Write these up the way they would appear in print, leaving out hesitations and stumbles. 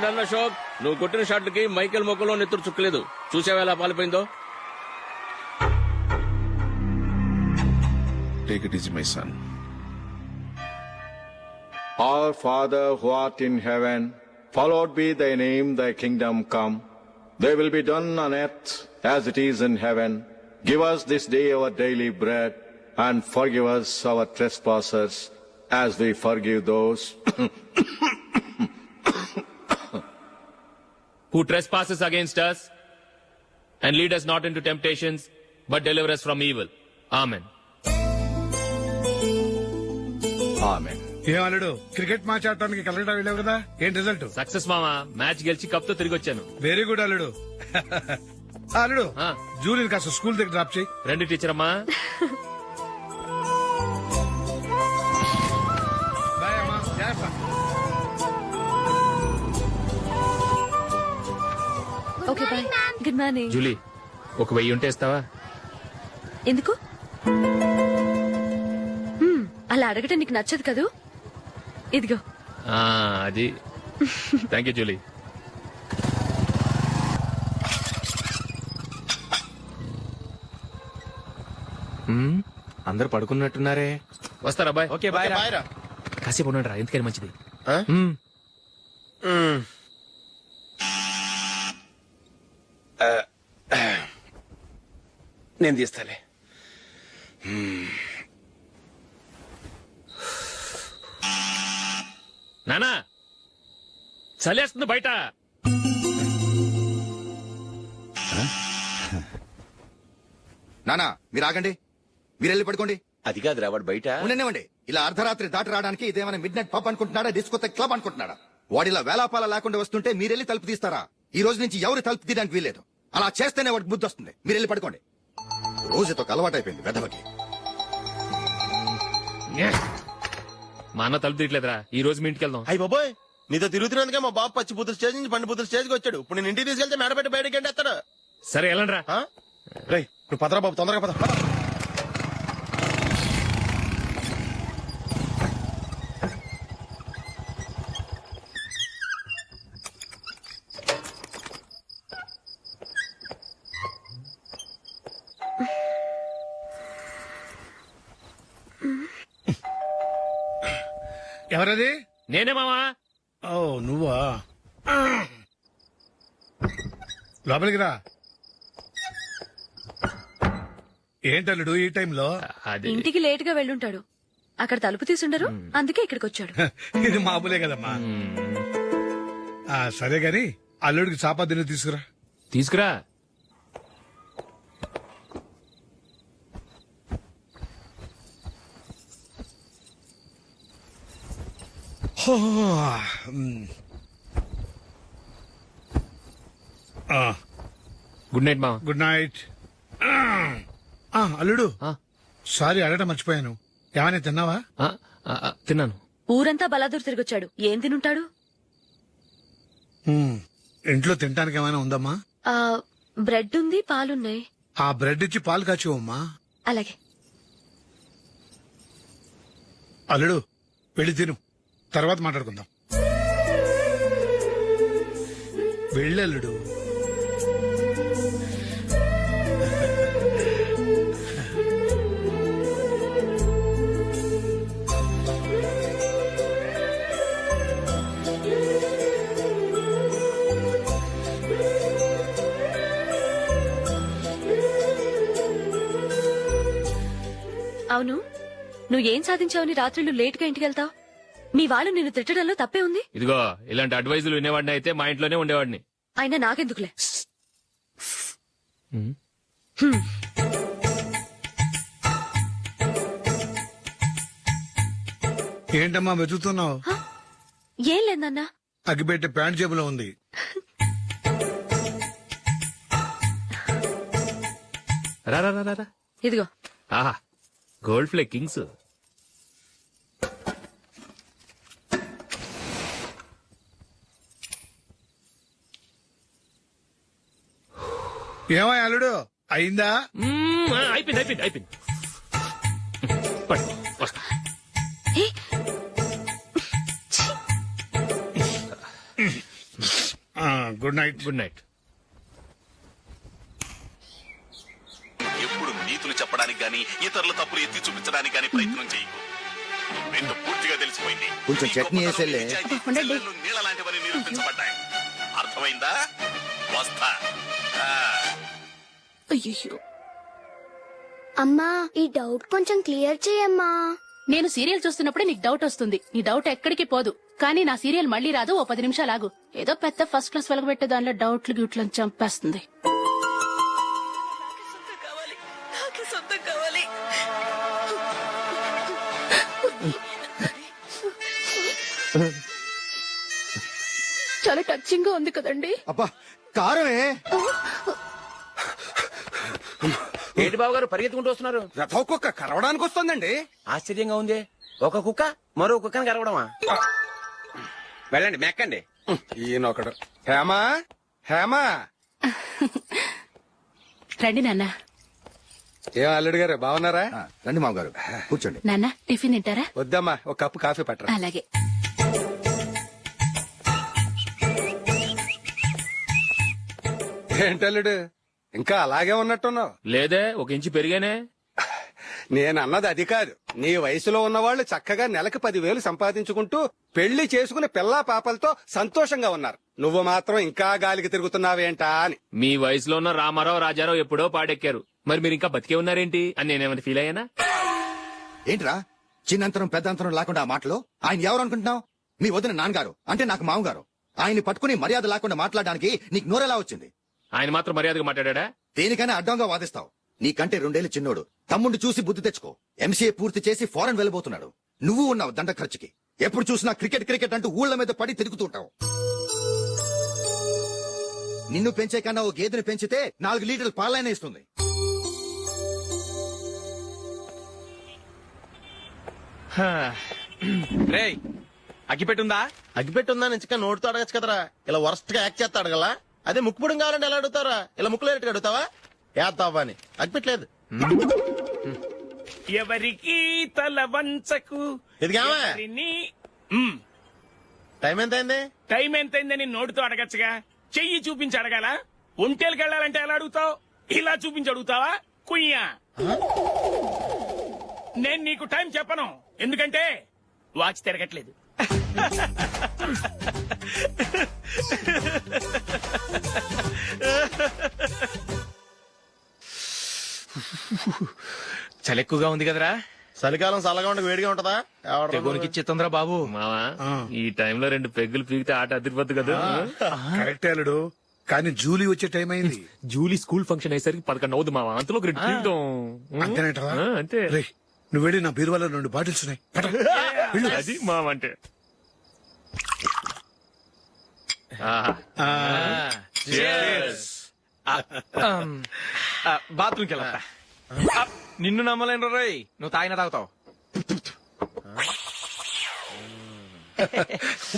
Done Ashok. నువ్వు కొట్టిన షాట్లకి Michael మొక్కలో నెత్తురు చుక్కలేదు. చూసావా ఎలా పాలిపోయిందో. Take it easy, my son. Our Father who art in heaven, hallowed be thy name, thy kingdom come. Thy will be done on earth as it is in heaven. Give us this day our daily bread, and forgive us our trespasses, as we forgive those who trespasses against us, and lead us not into temptations, but deliver us from evil. Amen. Amen. ఏం అల్లుడు, cricket match ఆడటానికి కలకటా వెళ్ళావు కదా, ఏం result? Success మామా. Match గెలిచి cup తో తిరిగి వచ్చాను. వెరీ గుడ్ అల్లుడు. అల్లుడు, ఆ. జూలిని కాస్త స్కూల్ దగ్గర డ్రాప్ చేయి. రండి టీచర్ అమ్మా. బాయ్ అమ్మా, జాగ్రత్త. Okay bye. Good morning. Julie, ఒక 1000 ఉంటే ఇస్తావా? ఎందుకు? అలా అడగటం నీకు నచ్చదు కదూ. ఇదిగో. అది. Thank you Julie. అందరు పడుకున్నట్టున్నారే. వస్తారా బాయ్? ఓకే బాయ్ రా. కాసేపు ఉండండి రా, ఎందుకని మంచిది. నేను తీస్తాలే. నానా, చలేస్తుంది బయట. నానా మీరు ఆగండి, మీరు వెళ్ళి పడుకోండి. అది కాదు రా, వాడు బయట ఉండనివ్వండి. ఇలా అర్ధరాత్రి దాటి రావడానికి ఇదేమైనా మిడ్ నైట్ పబ్ అనుకుంటున్నాడా, డిస్కోతెక్ క్లబ్ అనుకుంటున్నాడా? వాడిలా వేలాపాల లేకుండా వస్తుంటే మీరెళ్ళి తలుపు తీస్తారా? ఈ రోజు నుంచి ఎవరు తలుపు తీయడానికి వీల్లేదు. అలా చేస్తేనే వాడికి బుద్ధి వస్తుంది. మీరు వెళ్ళి పడుకోండి. రోజుతో అలవాటైపోయింది వెధవకి. మా అన్న తలుపు తీయట్లేదురా. ఈ రోజు మీ ఇంటికి వెళ్దాం. అయ్యి బాబోయ్, నీతో తిరుగుతున్నందుకే మా బాబు పచ్చి బుద్ధుల స్టేజ్ నుంచి పండు బుద్ధుల స్టేజ్కి వచ్చాడు. ఇప్పుడు నేను ఇంటికి తీసుకెళ్తే మేడపెట్టి బయటకి ఎండేస్తాడు. సరే వెళ్ళండి రా. రేయ్, నువ్వు పదరా బాబు, తొందరగా పద. ఎవరది? నేనే మామా. ఓ నువ్వా? లోపలికి రా. ఏంటల్లుడు ఈ టైంలో? అది ఇంటికి లేట్ గా వెళ్ళుంటాడు. అక్కడ తలుపు తీసుండరు, అందుకే ఇక్కడికి వచ్చాడు. ఇది మామూలే కదమ్మా. సరే గాని అల్లుడికి చాపాదిని తీసుకురా. తీసుకురా. గుడ్ నైట్ మామా. Good night. అల్లుడు, సారీ అడగటం మర్చిపోయాను. ఏమైనా తిన్నావా? తిన్నాను. ఊరంతా బలాదూర్ తిరిగొచ్చాడు, ఏం తినుంటాడు? ఇంట్లో తినడానికి ఏమైనా ఉందమ్మా? బ్రెడ్ ఉంది, పాలున్నాయి. ఆ బ్రెడ్ ఇచ్చి పాలు కాచివమ్మా. అలాగే. అల్లుడు, వెళ్ళి తిను, తర్వాత మాట్లాడుకుందాం. వెళ్ళల్లుడు. అవును, నువ్వేం సాధించావని రాత్రులు లేట్ గా ఇంటికి వెళ్తావు? మీ వాళ్ళు నిన్ను తిట్టడంలో తప్పే ఉంది. ఇదిగో, ఇలాంటి అడ్వైజులు వినేవాడిని అయితే మా ఇంట్లోనే ఉండేవాడిని. అయినా నాకెందుకులే. ఏంటమ్మా వెతుకుతున్నావు? ఏం లేదన్నా. అగ్గిపెట్టే ప్యాంట్ జేబులో ఉంది. రా రా రా రా. ఇదిగో. ఆహా, గోల్డ్ ఫ్లే కింగ్స్. ఏమై అల్లుడు, అయిందా? అయిపోయింది అయిపోయింది అయిపోయింది. పట్టు, వస్తా. ఏ? ఛీ! Good night. Good night. ఎప్పుడు నీతులు చెప్పడానికి గాని ఇతరుల తప్పులు ఎత్తి చూపించడానికి గాని ప్రయత్నం చేయకు. రెండు పూర్తిగా తెలిసిపోయింది. కొంచెం నీ చట్నీ గొప్పతనం, వేసేలే. నిజాయితీ, చెల్లెళ్ళు నీళ్ళ లాంటివని నిరూపించబడ్డాయి. అర్థమైందా? వస్తా. అయ్యో, అమ్మా ఈ డౌట్ కొంచెం క్లియర్ చేయమ్మా. నేను సీరియల్ చూస్తున్నప్పుడే నీకు డౌట్ వస్తుంది. నీ డౌట్ ఎక్కడికి పోదు. కానీ నా సీరియల్ మళ్ళీ రాదు. ఓ 10 నిమిషాలు ఆగు. ఏదో పెద్ద ఫస్ట్ క్లాస్ వెలగబెట్టే దానిలో డౌట్లు గిట్లను చంపేస్తుంది. నాకే సొంతం కావాలి. చాలా టచింగ్ గా ఉంది కదండి. అబ్బా కారమే. ఏంటి బాబు గారు పరిగెత్తుకుంటూ వస్తున్నారు? రథం కుక్క కరవడానికి వస్తుందండి. ఆశ్చర్యంగా ఉంది. ఒక కుక్క మరో కుక్కని కరవడమా? వెళ్ళండి, మెక్కండి. ఈయనొకడు. హేమా హేమా. రండి నాన్న. ఏం అల్లుడు గారు బాగున్నారా? రండి మామగారు కూర్చోండి. నాన్న టిఫిన్ తింటారా? వద్దమ్మా, ఒక కప్పు కాఫీ పట్టరా. అలాగే. ఏంటల్లుడు ఇంకా అలాగే ఉన్నట్టున్నావు? లేదే, 1 ఇంచు పెరిగానే. నేను అన్నది అది కాదు. నీ వయసులో ఉన్నవాళ్ళు చక్కగా నెలకు 10,000 సంపాదించుకుంటూ పెళ్లి చేసుకుని పిల్లా పాపలతో సంతోషంగా ఉన్నారు. నువ్వు మాత్రం ఇంకా గాలికి తిరుగుతున్నావేంటా అని. మీ వయసులో ఉన్న రామారావు రాజారావు ఎప్పుడో పాడెక్కారు. మరి మీరు ఇంకా బతికే ఉన్నారేంటి అని నేనేమైనా ఫీల్ అయ్యానా? ఏంట్రా చిన్నంతరం పెద్దంతరం లేకుండా ఆ మాటలు? ఆయన ఎవరు అనుకుంటున్నావు? మీ వదిన నాన్నగారు, అంటే నాకు మామగారు. ఆయన్ని పట్టుకుని మర్యాద లేకుండా మాట్లాడడానికి నీకు నోరెలా వచ్చింది? ఆయన మాత్రం మర్యాదగా మాట్లాడా? దేనికైనా అడ్డంగా వాదిస్తావు. నీకంటే 2 ఏళ్లు చిన్నోడు. తమ్ముడు చూసి బుద్ధి తెచ్చుకో. ఎంసీఏ పూర్తి చేసి ఫారెన్ వెళ్ళబోతున్నాడు. నువ్వు ఉన్నావు దండ ఖర్చుకి. ఎప్పుడు చూసినా క్రికెట్ క్రికెట్ అంటూ ఊళ్ల మీద పడి తిరుగుతుంటావు. నిన్ను పెంచే కన్నా ఓ గేదెని పెంచితే 4 లీటర్లు పాలైనా ఇస్తుంది. రేయ్, అగ్గిపెట్టుందా? అగ్గిపెట్టుందా నుంచి నోటితో అడగచ్చు కదరా. ఇలా వరస్ట్ గా యాక్ట్ చేస్తా అడగలా. అదే ముక్కుపుడు కావాలంటే ఎలా అడుగుతారా? ఇలా ముక్కులు అడుగుతావా? ఏత్తావా అని. అగ్గిపెట్టలేదు. ఎవరికి తల వంచకు. ఎదిగావా? టైం ఎంత అయింది? టైం ఎంతైందని నోటితో అడగచ్చుగా. చెయ్యి చూపించి అడగాల? ఒంటేలకు వెళ్ళాలంటే ఎలా అడుగుతావు? ఇలా చూపించి అడుగుతావా? కుయ్యా. నేను నీకు టైం చెప్పను, ఎందుకంటే వాచ్ తిరగట్లేదు. చలి ఎక్కువగా ఉంది కదరా? చలికాలం చల్లగా ఉండి వేడిగా ఉంటదా? తెగోనికిచ్చేతుందిరా బాబు. మావా, ఈ టైంలో 2 పెగ్గులు పీకితే ఆట అదిరిపోద్దు కదా. కరెక్టే అల్లుడు, కానీ జూలీ వచ్చే టైం అయింది. జూలీ స్కూల్ ఫంక్షన్ అయ్యేసరికి 11 అవుతుంది మావా. అంతలో 2 పీకుతాం. అంతేనేటవా? అంతే. రేయ్, నువ్వు వెళ్ళి నా బీరువాలో 2 బాటిల్స్ ఉన్నాయి. పట. వెళ్ళు. అది మావ అంటే. బాత్రూమ్కి వెళ్ళా. నిన్ను నమ్మలేను రోయ్, నువ్వు తాగినా తాగుతావు.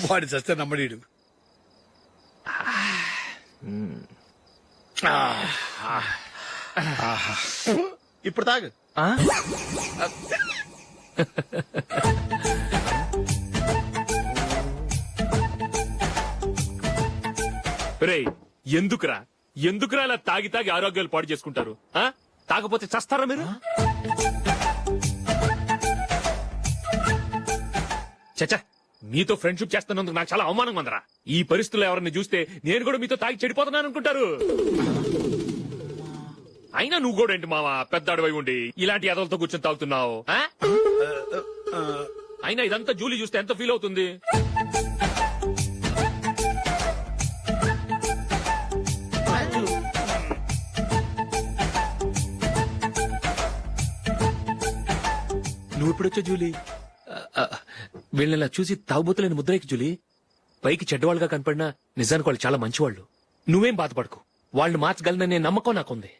వాడి చస్తే నమ్మడీడు. ఇప్పుడు తాగు. రేయ్, ఎందుకురా ఇలా తాగి తాగి ఆరోగ్యాలు పాడు చేసుకుంటారు? తాగపోతే చస్తారా మీరు? చచ్చా, మీతో ఫ్రెండ్షిప్ చేస్తున్నందుకు నాకు చాలా అవమానంగా ఉందరా. ఈ పరిస్థితుల్లో ఎవరిని చూస్తే నేను కూడా మీతో తాగి చెడిపోతున్నాను అనుకుంటారు. అయినా నువ్వు కూడా ఏంటి మావా, పెద్ద అడవై ఉండి ఇలాంటి ఎదలతో కూర్చొని తాగుతున్నావు? అయినా ఇదంతా జూలీ చూస్తే ఎంత ఫీల్ అవుతుంది? నువ్వు ఎప్పుడొచ్చా జూలీ? వీళ్ళని చూసి తాగుబోతులేని ముద్రేకి జూలీ. పైకి చెడ్డవాళ్ళుగా కనపడినా నిజానికి వాళ్ళు చాలా మంచివాళ్ళు. నువ్వేం బాధపడకు, వాళ్ళని మార్చగలననే నమ్మకం నాకుంది.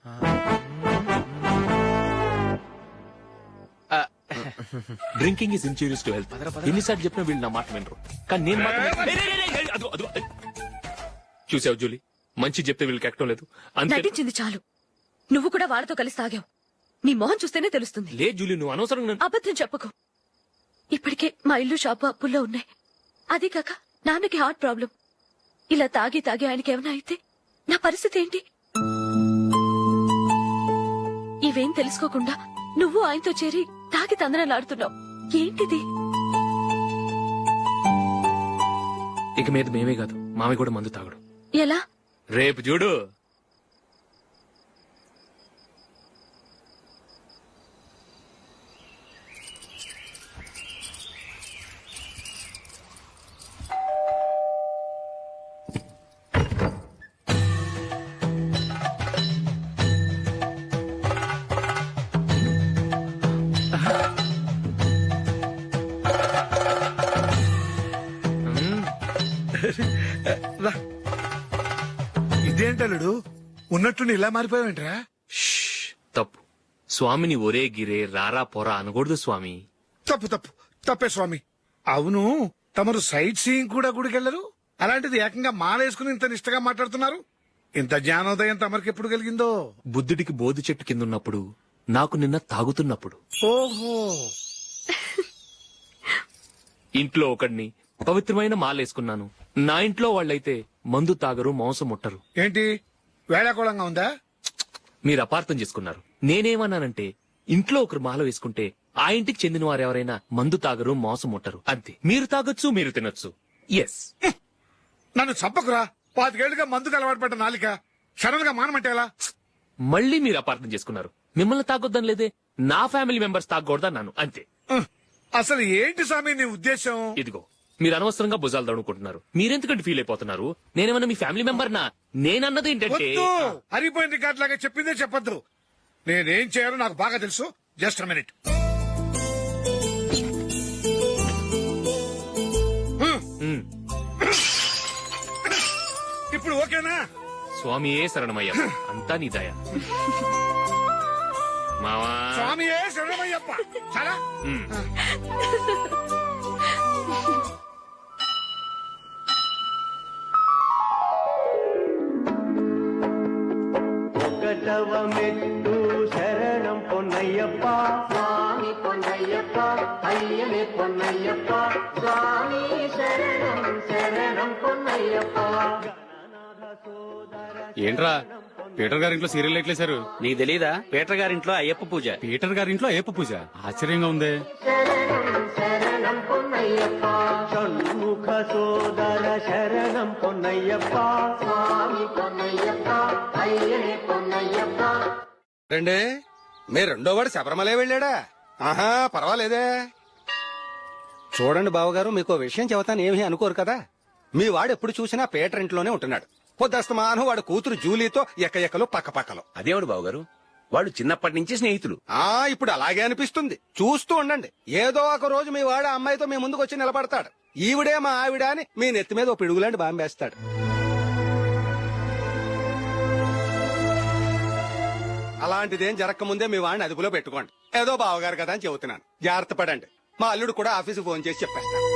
Drinking is injurious to health. ఎన్నిసార్లు చెప్పినా వీళ్ళు నా మాట వినరు. కానీ నేను మాత్రం చూసావు జూలీ, మంచి చెప్తే వీళ్ళకి ఎక్కడం లేదు. అంతే. నటించింది చాలు. నువ్వు కూడా వాళ్ళతో కలిసి తాగావు. నీ మొహం చూస్తేనే తెలుస్తుంది. లే జూలీ, నువ్వు అనవసరంగా అబద్ధం చెప్పకు. ఇప్పటికే మా ఇల్లు షాపు అప్పుల్లో ఉన్నాయి. అదే కాక నాన్నకి హార్ట్ ప్రాబ్లం. ఇలా తాగి తాగి ఆయనకి ఏమైనా అయితే నా పరిస్థితి ఏంటి? ఇవేం తెలుసుకోకుండా నువ్వు ఆయనతో చేరి తాగి తందనలాడుతున్నావు. ఏంటిది? ఇక మీద మేమే కాదు, మామి కూడా మందు తాగడు. ఎలా? రేపు చూడు. ఇదేంటలుడు ఉన్నట్టుండి ఇలా మారిపోయావేంట్రా? తప్పు. స్వామిని ఒరే గిరే రారా పోరా అనకూడదు స్వామి. తప్పే స్వామి. అవును, తమరు సైట్ సీయింగ్ కూడా గుడికెళ్లరు, అలాంటిది ఏకంగా మాలేసుకుని ఇంత నిష్టగా మాట్లాడుతున్నారు. ఇంత జ్ఞానోదయం తమరికి ఎప్పుడు కలిగిందో? బుద్ధుడికి బోధి చెట్టు కింద ఉన్నప్పుడు, నాకు నిన్న తాగుతున్నప్పుడు. ఓహో. ఇంట్లో ఒకడిని పవిత్రమైన మాలేసుకున్నాను. నా ఇంట్లో వాళ్ళైతే మందు తాగరు, మాంసం ముట్టరు. ఏంటి వేళాకోళంగా ఉందా? మీరు అపార్థం చేసుకున్నారు. నేనేమన్నానంటే ఇంట్లో ఒకరు మాల వేసుకుంటే ఆ ఇంటికి చెందిన వారు ఎవరైనా మందు తాగరు, మాంసం ముట్టరు, అంతే. మీరు తాగొచ్చు, మీరు తినొచ్చు. ఎస్. నన్ను చంపకురా. 5 ఏళ్లుగా మందుకు అలవాటు పడ్డ నాలిక సడన్ గా మానమంటే ఎలా? మళ్ళీ మీరు అపార్థం చేసుకున్నారు. మిమ్మల్ని తాగొద్దని లేదే, నా ఫ్యామిలీ మెంబర్స్ తాగకూడదన్నాను, అంతే. అసలు ఏంటి స్వామి నీ ఉద్దేశం? ఇదిగో, మీరు అనవసరంగా భుజాలు దడుకుంటున్నారు. మీరెందుకంటే ఫీల్ అయిపోతున్నారు? నేనేమన్నా మీ ఫ్యామిలీ మెంబర్ నా? నేనన్నది ఏంటంటే హరిపోయిన రికార్డ్ లాగా చెప్పిందే చెప్పద్దు. నేనేం చేయాలో నాకు బాగా తెలుసు. Just minute. ఇప్పుడు ఓకేనా? స్వామియే శరణమయ్యప్ప, అంతా నీ దయ. మావా స్వామియే శరణమయ్యప్ప. చాలా మెట్టు శరణం పొన్నయ్యప్ప, స్వామి పొన్నయ్యప్ప, అయ్యనే పొన్నయ్యప్ప, స్వామి శరణం శరణం పొన్నయ్యప్ప. ఏంట్రా పీటర్ గారింట్లో సీరియల్ ఎట్లేశారు? నీకు తెలీదా? పీటర్ గారింట్లో అయ్యప్ప పూజ. పీటర్ గారింట్లో అయ్యప్ప పూజ? ఆశ్చర్యంగా ఉంది. శరణం శరణం పొన్నయ్యప్ప, షణ్ముఖ సోదర శరణం పొన్నయ్యప్ప, స్వామి పొన్నయ్యప్ప, అయ్యనే పొన్నయ్యప్ప. రండి, మీ రెండోవాడు శబరిమలే వెళ్ళాడా? ఆహా, పర్వాలేదే. చూడండి బావగారు, మీకు విషయం చెబుతాను, ఏమీ అనుకోరు కదా. మీ వాడు ఎప్పుడు చూసినా పీటర్ ఇంట్లోనే ఉంటున్నాడు. పొద్దస్తమానం వాడు కూతురు జూలీతో ఎక్కలు పక్కపక్కలు. అదేవాడు బావగారు, వాడు చిన్నప్పటి నుంచి స్నేహితులు. ఇప్పుడు అలాగే అనిపిస్తుంది. చూస్తూ ఉండండి, ఏదో ఒక రోజు మీ వాడు అమ్మాయితో మీ ముందుకు వచ్చి నిలబడతాడు. ఈవిడే మా ఆవిడ అని మీ నెత్తి మీద ఓ పిడుగులాంటి బాంబేస్తాడు. అలాంటిదేం జరగకముందే మీ వాడిని అదుపులో పెట్టుకోండి. ఏదో బావగారు కదా అని చెబుతున్నాను, జాగ్రత్త పడండి. మా అల్లుడు కూడా ఆఫీసు ఫోన్ చేసి చెప్పేస్తాను.